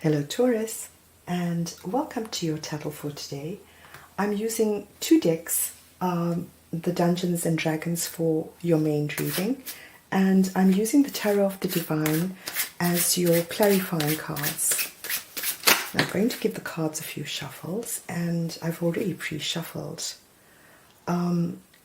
Hello Taurus, and welcome to your Tatle for today. I'm using two decks, the Dungeons and Dragons for your main reading, and I'm using the Tarot of the Divine as your clarifying cards. Now, I'm going to give the cards a few shuffles, and I've already pre-shuffled.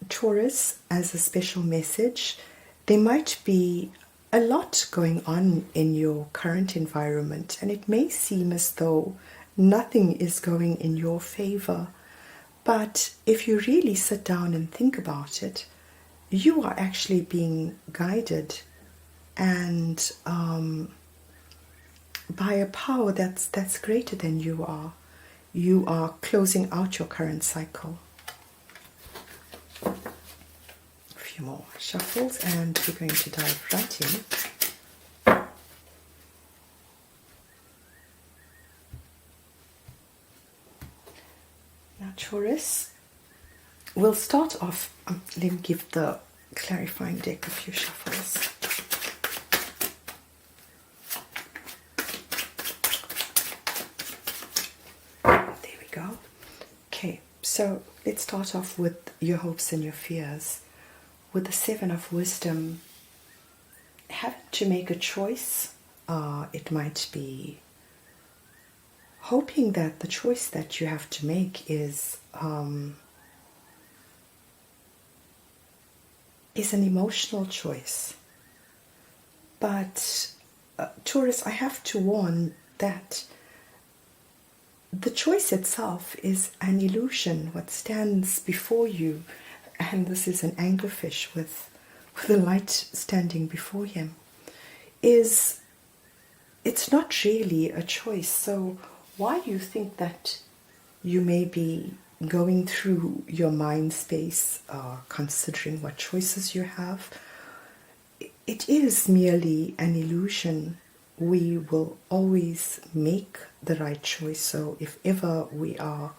Taurus, as a special message, there might be a lot going on in your current environment, and it may seem as though nothing is going in your favor. But if you really sit down and think about it, you are actually being guided and by a power that's greater than you are. You are closing out your current cycle. A few more shuffles and we're going to dive right in. Now Taurus, we'll start off, let me give the clarifying deck a few shuffles. There we go. Okay, so let's start off with your hopes and your fears. With the Seven of Wisdom, having to make a choice, it might be hoping that the choice that you have to make is an emotional choice. But Taurus, I have to warn that the choice itself is an illusion. What stands before you, and this is an anglerfish with a light standing before him, it's not really a choice. So while you think that you may be going through your mind space, considering what choices you have, it is merely an illusion. We will always make the right choice. So if ever we are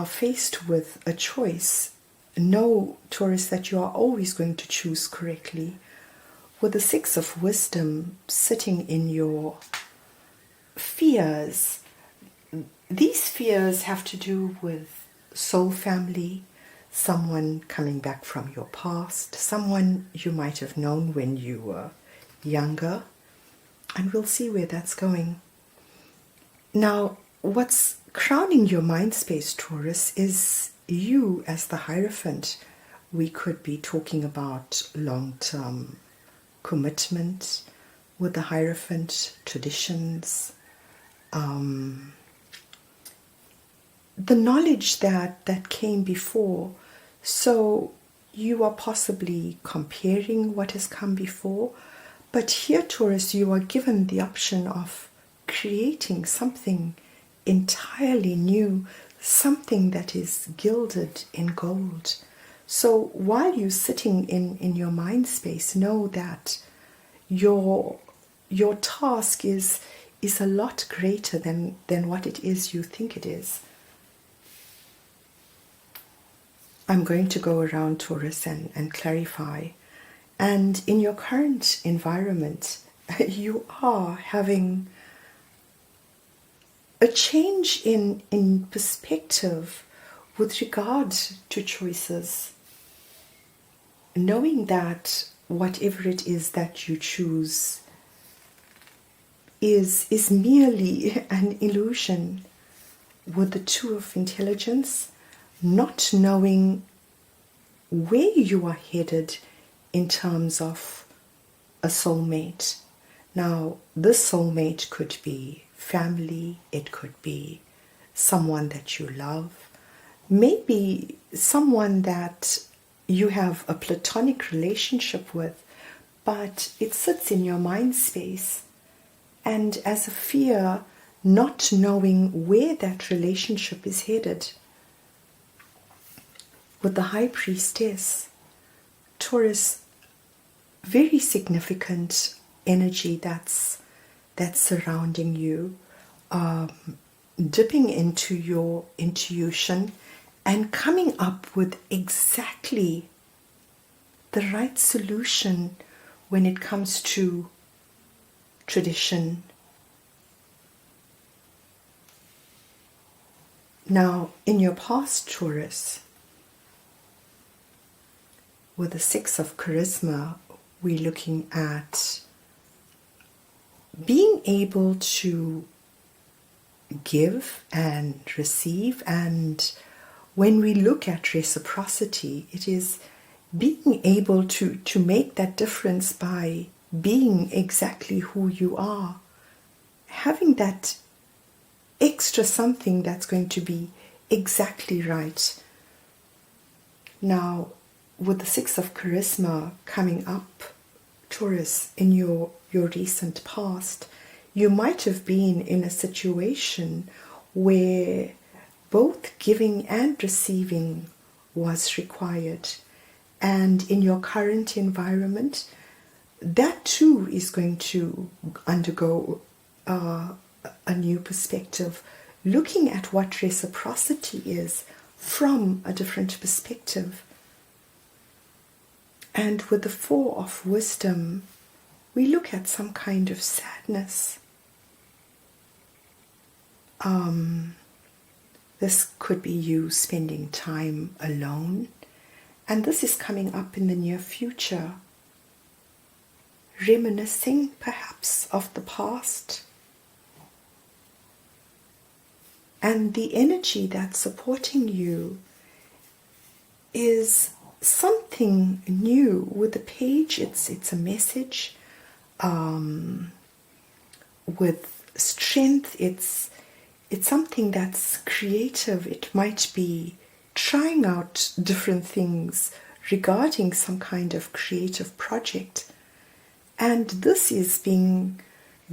faced with a choice, know, Taurus, that you are always going to choose correctly. With the Six of Wisdom sitting in your fears, these fears have to do with soul family, someone coming back from your past, someone you might have known when you were younger, and we'll see where that's going. Now, what's crowning your mind space, Taurus, is you as the Hierophant. We could be talking about long-term commitment with the Hierophant, traditions, the knowledge that came before. So you are possibly comparing what has come before, but here, Taurus, you are given the option of creating something entirely new, something that is gilded in gold. So while you're sitting in your mind space, know that your task is a lot greater than what it is you think it is. I'm going to go around, Taurus, and clarify. And in your current environment, you are having a change in perspective with regard to choices, knowing that whatever it is that you choose is merely an illusion. With the Two of Intelligence, not knowing where you are headed in terms of a soulmate. Now, this soulmate could be family, it could be someone that you love, maybe someone that you have a platonic relationship with, but it sits in your mind space. And as a fear, not knowing where that relationship is headed. With the High Priestess, Taurus, very significant energy that's surrounding you, dipping into your intuition and coming up with exactly the right solution when it comes to tradition. Now, in your past, Taurus, with the 6 of charisma, we're looking at being able to give and receive, and when we look at reciprocity, it is being able to make that difference by being exactly who you are, having that extra something that's going to be exactly right. Now, with the 6 of charisma coming up, Taurus, in your recent past, you might have been in a situation where both giving and receiving was required. And in your current environment, that too is going to undergo a new perspective, looking at what reciprocity is from a different perspective. And with the 4 of wisdom, we look at some kind of sadness. This could be you spending time alone, and this is coming up in the near future, reminiscing perhaps of the past. And the energy that's supporting you is something new. With the page, it's a message. With strength, it's something that's creative. It might be trying out different things regarding some kind of creative project. And this is being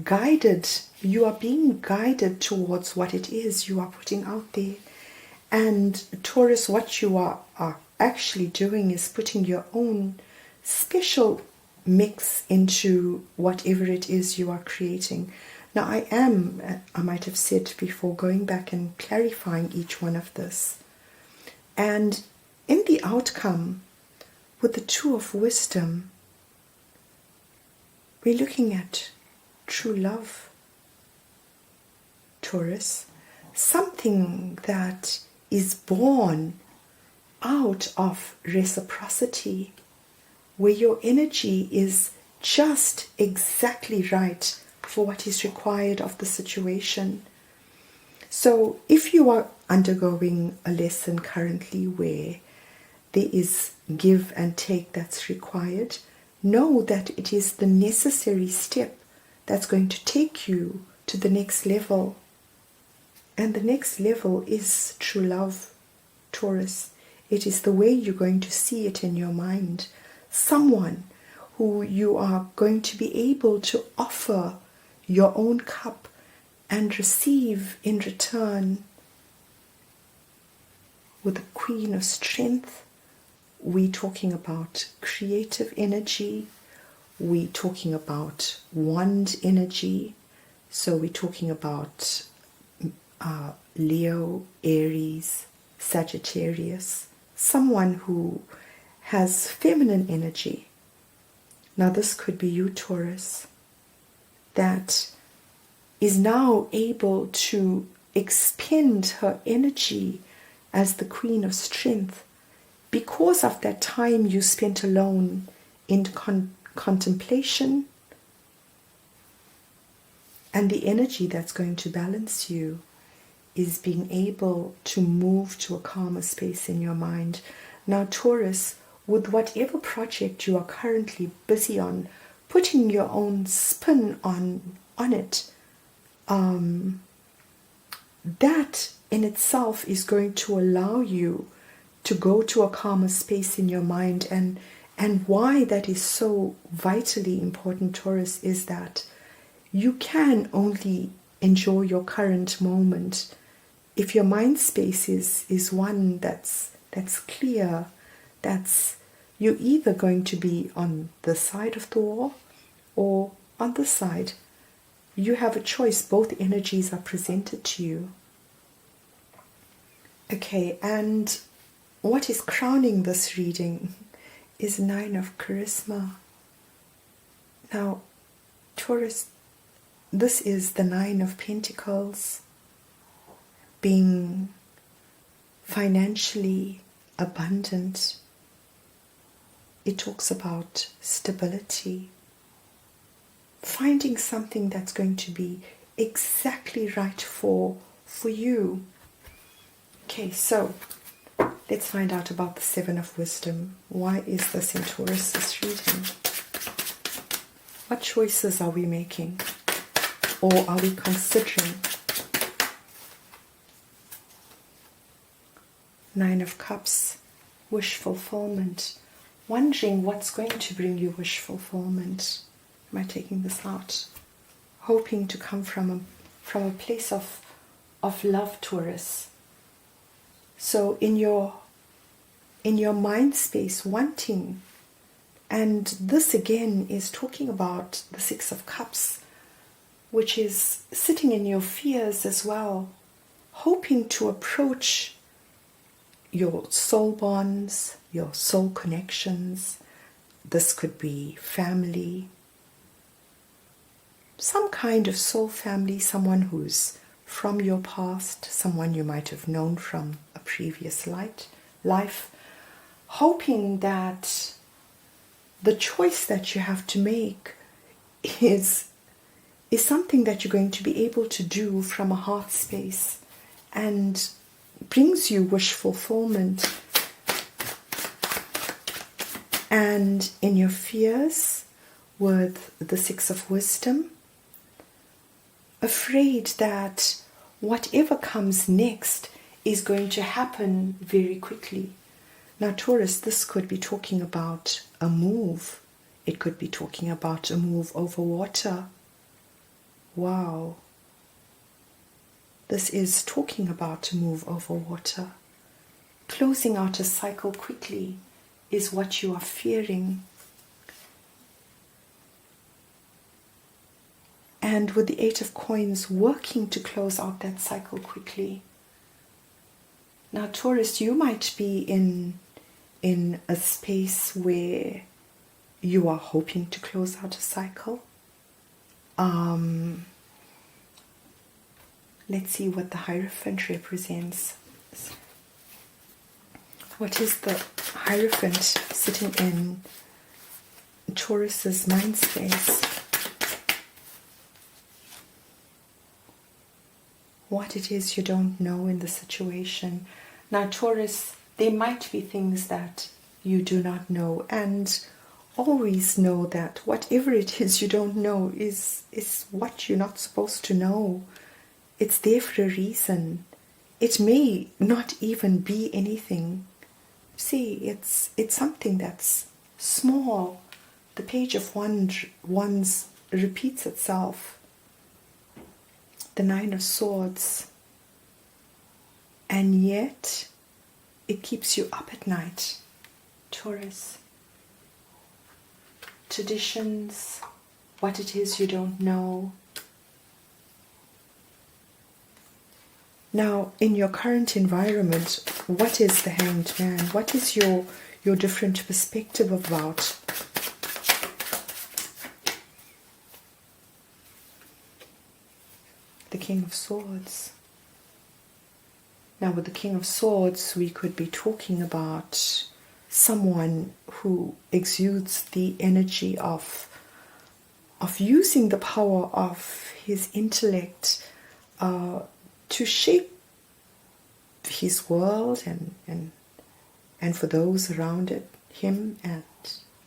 guided. You are being guided towards what it is you are putting out there. And Taurus, what you are actually doing is putting your own special mix into whatever it is you are creating. Now, I might have said before, going back and clarifying each one of this. And in the outcome, with the 2 of wisdom, we're looking at true love, Taurus. Something that is born out of reciprocity, where your energy is just exactly right for what is required of the situation. So if you are undergoing a lesson currently where there is give and take that's required, know that it is the necessary step that's going to take you to the next level. And the next level is true love, Taurus. It is the way you're going to see it in your mind. Someone who you are going to be able to offer your own cup and receive in return. With the Queen of Strength, we're talking about creative energy. We're talking about wand energy. So we're talking about Leo, Aries, Sagittarius, someone who has feminine energy. Now this could be you, Taurus, that is now able to expend her energy as the Queen of Strength because of that time you spent alone in contemplation, and the energy that's going to balance you is being able to move to a calmer space in your mind. Now, Taurus, with whatever project you are currently busy on, putting your own spin on it, that in itself is going to allow you to go to a calmer space in your mind. And why that is so vitally important, Taurus, is that you can only enjoy your current moment if your mind space is one that's clear, that's you're either going to be on the side of the wall or on the side. You have a choice. Both energies are presented to you. Okay, and what is crowning this reading is 9 of charisma. Now, Taurus, this is the Nine of Pentacles, being financially abundant. It talks about stability, finding something that's going to be exactly right for you. Okay, so let's find out about the Seven of Wisdom. Why is this in Taurus's reading? What choices are we making? Or are we considering? Nine of Cups, wish fulfillment. Wondering what's going to bring you wish fulfillment. Am I taking this out? Hoping to come from a place of love, Taurus. So in your mind space, wanting. And this again is talking about the Six of Cups, which is sitting in your fears as well, hoping to approach your soul bonds, your soul connections. This could be family, some kind of soul family, someone who's from your past, someone you might have known from a previous life, hoping that the choice that you have to make is something that you're going to be able to do from a heart space and brings you wish fulfillment. And in your fears, with the Six of Wisdom, afraid that whatever comes next is going to happen very quickly. Now, Taurus, this could be talking about a move. It could be talking about a move over water. Wow. This is talking about a move over water. Closing out a cycle quickly is what you are fearing. And with the Eight of Coins, working to close out that cycle quickly. Now, Taurus, you might be in a space where you are hoping to close out a cycle. Let's see what the Hierophant represents. What is the Hierophant sitting in Taurus's mind space? What it is you don't know in the situation. Now, Taurus, there might be things that you do not know, and always know that whatever it is you don't know is what you're not supposed to know. It's there for a reason. It may not even be anything. See, it's something that's small. The Page of Wands repeats itself. The Nine of Swords. And yet, it keeps you up at night, Taurus. Traditions, what it is you don't know. Now, in your current environment, what is the Hanged Man? What is your different perspective about? The King of Swords. Now, with the King of Swords, we could be talking about someone who exudes the energy of using the power of his intellect to shape his world and for those around him and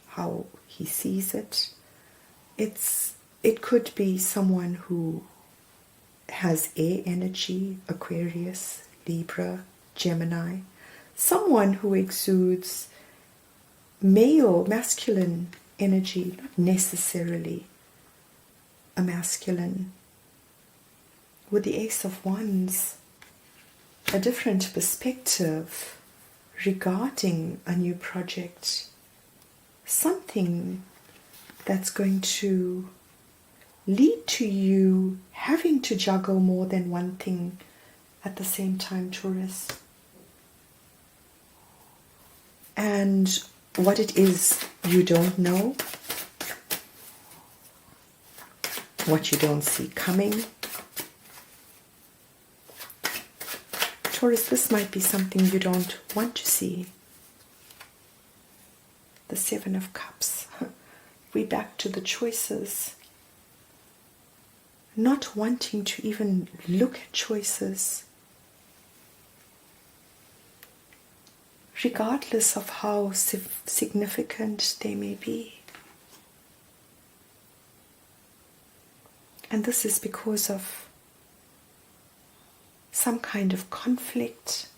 how he sees it. It could be someone who has air energy, Aquarius, Libra, Gemini, someone who exudes masculine energy, not necessarily a masculine. With the Ace of Wands, a different perspective regarding a new project, something that's going to lead to you having to juggle more than one thing at the same time, Taurus. And what it is you don't know, what you don't see coming. Taurus, this might be something you don't want to see. The Seven of Cups. We're back to the choices. Not wanting to even look at choices. Regardless of how significant they may be. And this is because of some kind of conflict.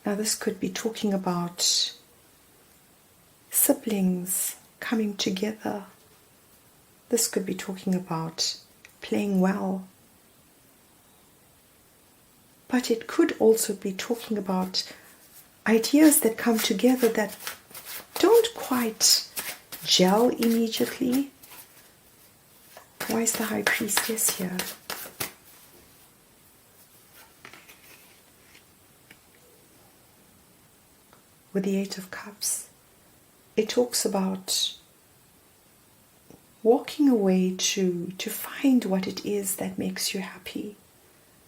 Now this could be talking about siblings coming together. This could be talking about playing well. But it could also be talking about ideas that come together that don't quite gel immediately. Why is the High Priestess here? With the Eight of Cups, it talks about walking away to find what it is that makes you happy.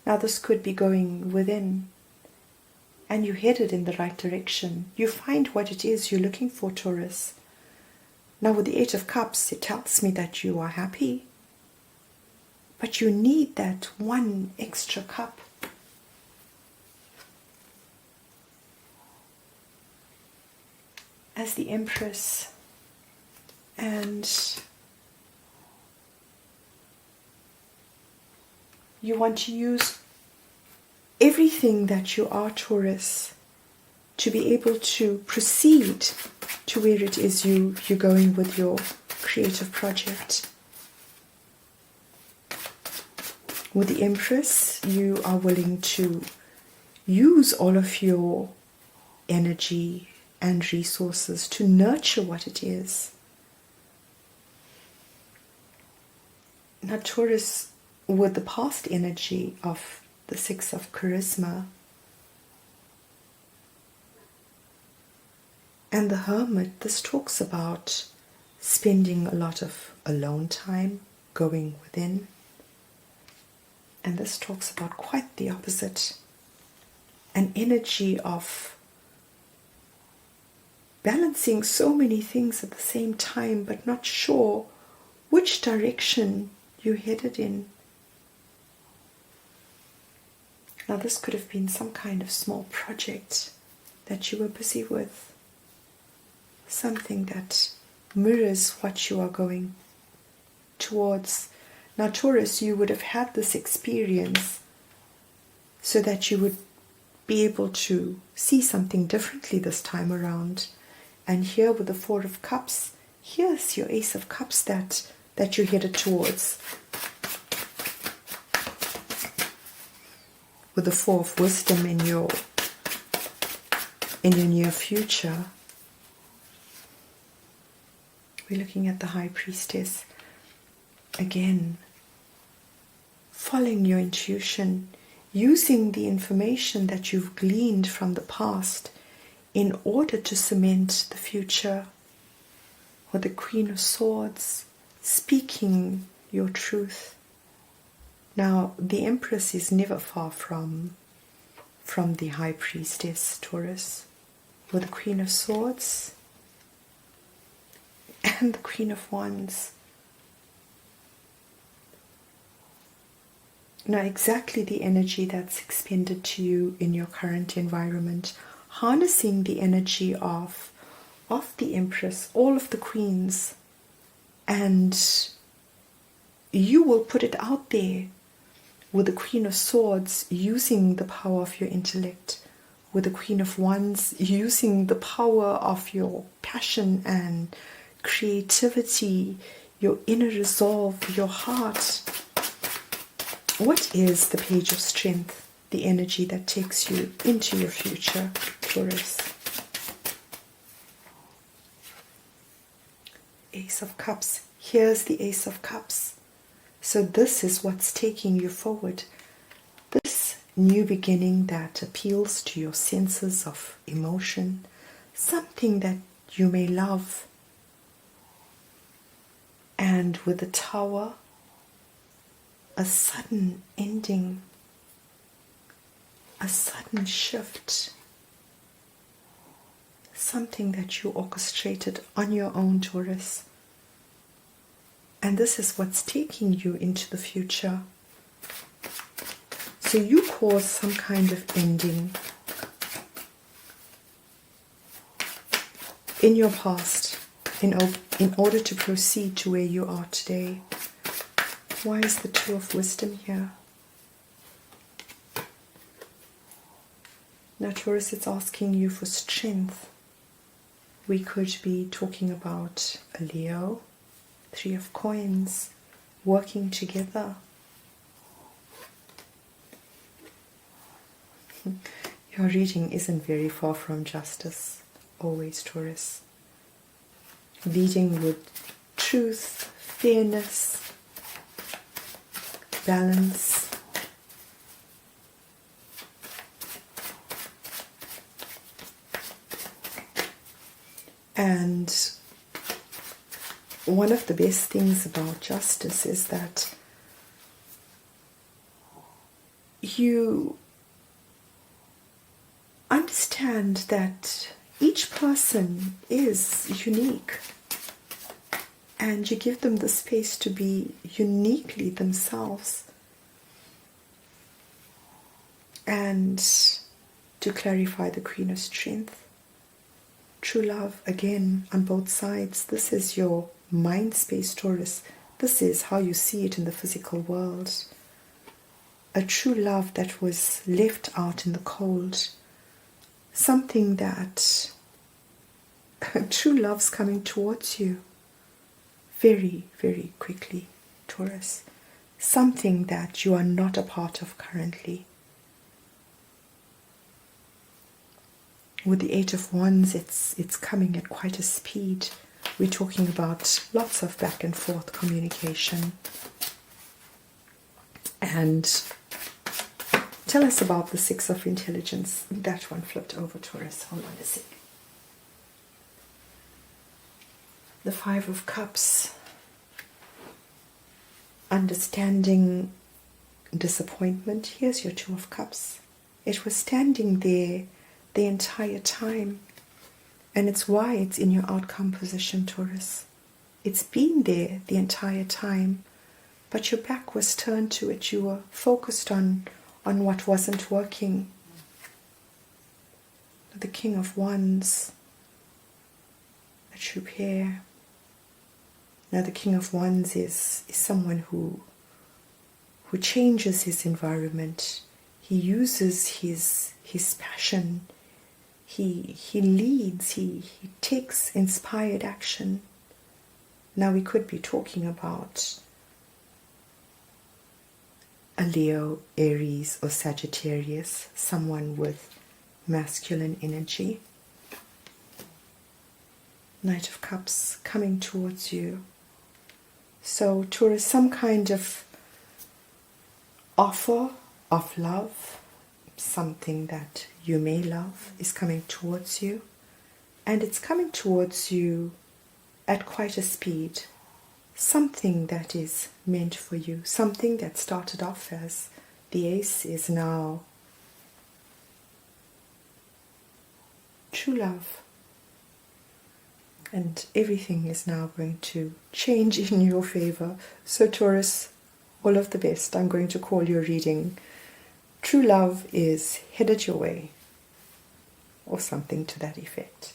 Now this could be going within, and you headed in the right direction. You find what it is you're looking for, Taurus. Now with the Eight of Cups, it tells me that you are happy, but you need that one extra cup. As the Empress, and you want to use everything that you are, Taurus, to be able to proceed to where it is you're going with your creative project. With the Empress, you are willing to use all of your energy and resources to nurture what it is. Now Taurus, with the past energy of the Six of Charisma and the Hermit, this talks about spending a lot of alone time, going within. And this talks about quite the opposite, an energy of balancing so many things at the same time, but not sure which direction you're headed in. Now this could have been some kind of small project that you were busy with, something that mirrors what you are going towards. Now Taurus, you would have had this experience so that you would be able to see something differently this time around. And here with the Four of Cups, here's your Ace of Cups that you're headed towards. With the Four of Wisdom in your near future. We're looking at the High Priestess. Again, following your intuition, using the information that you've gleaned from the past in order to cement the future. Or the Queen of Swords, speaking your truth. Now, the Empress is never far from the High Priestess, Taurus. With the Queen of Swords and the Queen of Wands. Now, exactly the energy that's expended to you in your current environment, harnessing the energy of the Empress, all of the Queens, and you will put it out there with the Queen of Swords, using the power of your intellect, with the Queen of Wands, using the power of your passion and creativity, your inner resolve, your heart. What is the Page of Strength? The energy that takes you into your future, Taurus. Ace of Cups. Here's the Ace of Cups. So this is what's taking you forward. This new beginning that appeals to your senses of emotion, something that you may love. And with the Tower, a sudden ending, a sudden shift, something that you orchestrated on your own, Taurus. And this is what's taking you into the future. So you cause some kind of ending in your past in order to proceed to where you are today. Why is the Two of Wisdom here? Now, Taurus, it's asking you for strength. We could be talking about a Leo, Three of Coins, working together. Your reading isn't very far from justice, always, Taurus. Leading with truth, fairness, balance. And one of the best things about justice is that you understand that each person is unique, and you give them the space to be uniquely themselves. And to clarify the Queen of Strength, true love, again, on both sides. This is your mind space, Taurus. This is how you see it in the physical world. A true love that was left out in the cold. Something that true love's coming towards you very, very quickly, Taurus. Something that you are not a part of currently. With the Eight of Wands, it's coming at quite a speed. We're talking about lots of back and forth communication. And tell us about the Six of Intelligence. That one flipped over, Taurus. Hold on a sec. The Five of Cups. Understanding disappointment. Here's your Two of Cups. It was standing there the entire time. And it's why it's in your outcome position, Taurus. It's been there the entire time. But your back was turned to it. You were focused on what wasn't working. The King of Wands. A true pair. Now the King of Wands is someone who changes his environment. He uses his passion. He leads. He takes inspired action. Now we could be talking about a Leo, Aries, or Sagittarius, someone with masculine energy. Knight of Cups coming towards you. So, Taurus, some kind of offer of love, something that you may love, is coming towards you. And it's coming towards you at quite a speed. Something that is meant for you. Something that started off as the Ace is now true love. And everything is now going to change in your favor. So Taurus, all of the best. I'm going to call your reading True Love is Headed Your Way, or something to that effect.